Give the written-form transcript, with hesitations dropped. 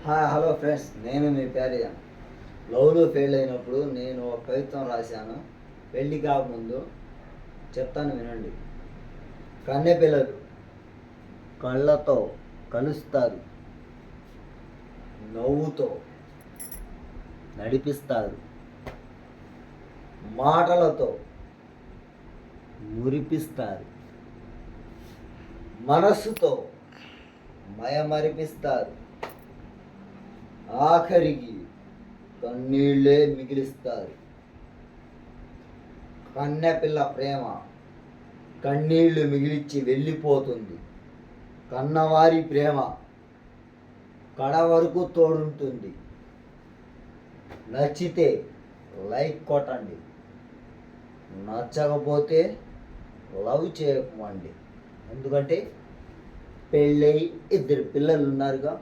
Hi hello friends, నేను మీ ప్యారిజాన్. లవ్లో fail అయినప్పుడు నేను ఒక కవిత్వం రాశాను. పెళ్ళి కాకముందు చెప్తాను, వినండి. కన్నె పిల్లలు కళ్ళతో కలుస్తారు, నవ్వుతో నడిపిస్తారు, మాటలతో మురిపిస్తారు, మనస్సుతో మయమరిపిస్తారు, ఆఖరికి కన్నీళ్ళే మిగిలిస్తారు. కన్నెపిల్ల ప్రేమ కన్నీళ్లు మిగిలిచ్చి వెళ్ళిపోతుంది. కన్నవారి ప్రేమ కడ వరకు తోడుంటుంది. నచ్చితే లైక్ కొట్టండి, నచ్చకపోతే లవ్ చేయకండి. ఎందుకంటే పెళ్ళై 2 పిల్లలు ఉన్నారుగా.